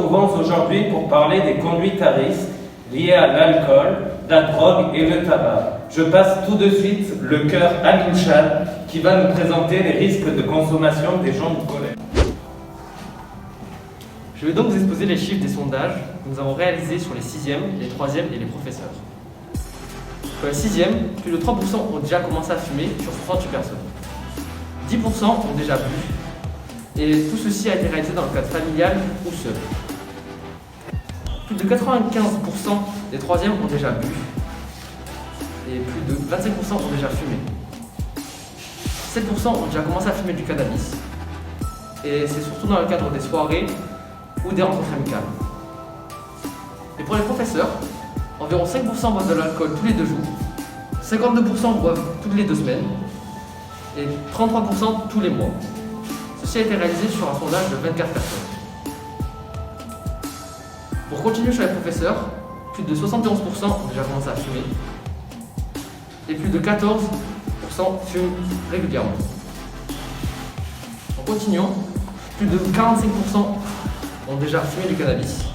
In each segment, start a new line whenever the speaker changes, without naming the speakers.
retrouvons aujourd'hui pour parler des conduites à risque liées à l'alcool, la drogue et le tabac. Je passe tout de suite le cœur à Michal qui va nous présenter les risques de consommation des gens de collège.
Je vais donc vous exposer les chiffres des sondages que nous avons réalisés sur les 6e, les 3e et les professeurs. Pour les 6e, plus de 3% ont déjà commencé à fumer sur 38 personnes. 10% ont déjà bu, et tout ceci a été réalisé dans le cadre familial ou seul. Plus de 95% des 3e ont déjà bu, et plus de 25% ont déjà fumé. 7% ont déjà commencé à fumer du cannabis, et c'est surtout dans le cadre des soirées ou des rencontres amicales. Et pour les professeurs, environ 5% boivent de l'alcool tous les 2 jours, 52% boivent toutes les 2 semaines et 33% tous les mois. Ceci a été réalisé sur un sondage de 24 personnes. Pour continuer sur les professeurs, plus de 71% ont déjà commencé à fumer et plus de 14% fument régulièrement. En continuant, plus de 45% ont déjà fumé du cannabis.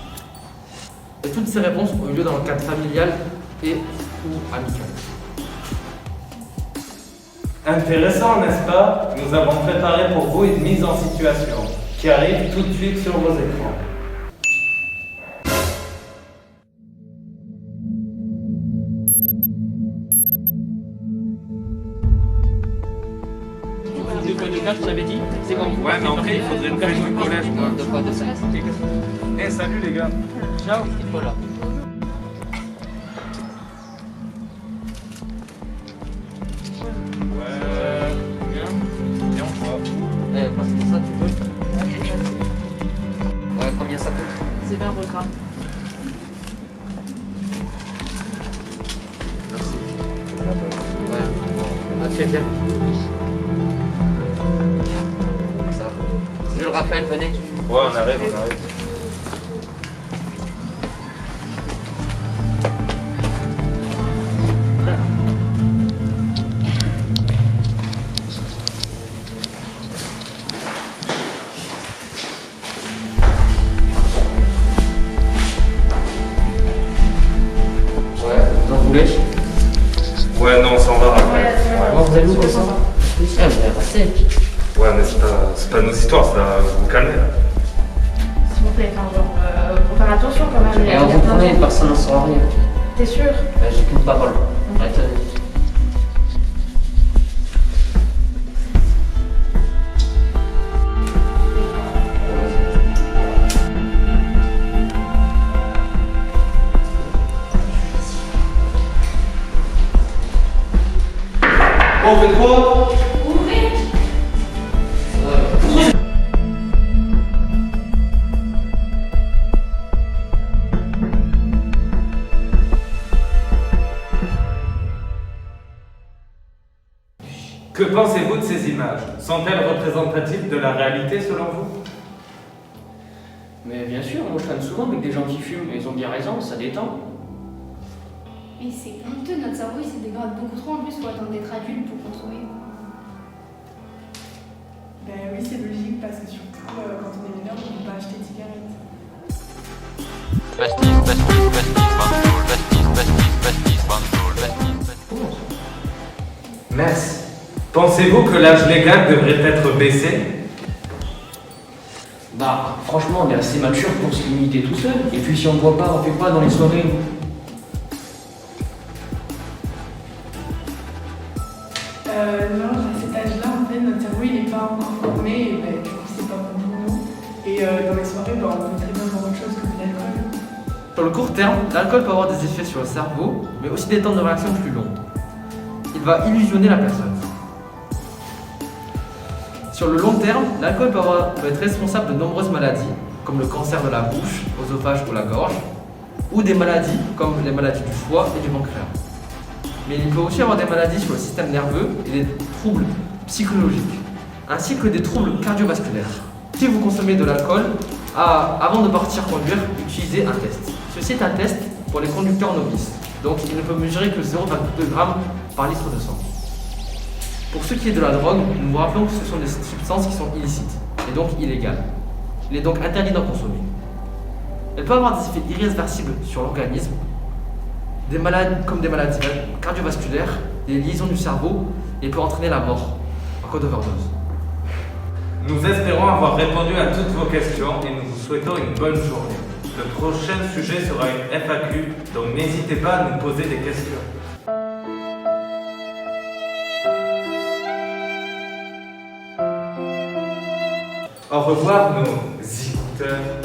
Et toutes ces réponses ont eu lieu dans le cadre familial et ou amical.
Intéressant, n'est-ce pas? Nous avons préparé pour vous une mise en situation qui arrive tout de suite sur vos écrans.
De quoi de classe, vous avez dit? C'est quand vous.
Ouais, mais après, il faudrait une crèche du collège, moi.
De quoi de classe?
Eh, salut les gars.
Ciao, voilà.
Ouais, bien. Et on voit.
Parce que ça, tu peux. Ouais, combien ça coûte?
C'est 20 grammes.
Merci. Ouais. Ah, très bien. Ça. Jules Raphaël, venez.
Ouais, on arrive.
Ouais, vous en voulez?
Ouais, non, on s'en va après.
Bon, vous allez où, ça? Ah, vous allez passer.
Ouais, mais c'est pas nos histoires, ça. Vous calmez là.
S'il vous plaît, enfin, genre, faut faire attention quand même.
Et on vous promet, personne n'en saura rien.
T'es sûr?
J'ai qu'une parole. Arrêtez.
On fait quoi? Que pensez-vous de ces images? Sont-elles représentatives de la réalité selon vous?
Mais bien sûr, moi je traîne souvent avec des gens qui fument, et ils ont bien raison, ça détend.
Mais c'est honteux, notre cerveau il se dégrade beaucoup trop, en plus faut attendre d'être adulte pour consommer.
Ben oui, c'est logique parce que surtout quand on est mineur, on ne peut pas acheter de cigarettes.
Merci. Pensez-vous que l'âge légal devrait être baissé?
Bah, franchement, on est assez mature pour se limiter tout seul. Et puis si on boit pas, on fait pas dans les soirées.
Non, à cet âge-là, en fait, notre cerveau il n'est pas encore formé et ben, du coup, c'est pas bon pour nous. Et dans les soirées, ben, on peut très bien boire autre chose que de l'alcool.
Sur le court terme, l'alcool peut avoir des effets sur le cerveau, mais aussi des temps de réaction plus longs. Il va illusionner la personne. Sur le long terme, l'alcool peut être responsable de nombreuses maladies, comme le cancer de la bouche, l'œsophage ou la gorge, ou des maladies comme les maladies du foie et du pancréas. Mais il peut aussi avoir des maladies sur le système nerveux et des troubles psychologiques, ainsi que des troubles cardiovasculaires. Si vous consommez de l'alcool, avant de partir conduire, utilisez un test. Ceci est un test pour les conducteurs novices, donc il ne peut mesurer que 0,2 g par litre de sang. Pour ce qui est de la drogue, nous vous rappelons que ce sont des substances qui sont illicites, et donc illégales. Il est donc interdit d'en consommer. Elle peut avoir des effets irréversibles sur l'organisme, comme des maladies cardiovasculaires, des liaisons du cerveau, et peut entraîner la mort en cas d'overdose.
Nous espérons avoir répondu à toutes vos questions et nous vous souhaitons une bonne journée. Le prochain sujet sera une FAQ, donc n'hésitez pas à nous poser des questions. Au revoir nos écouteurs.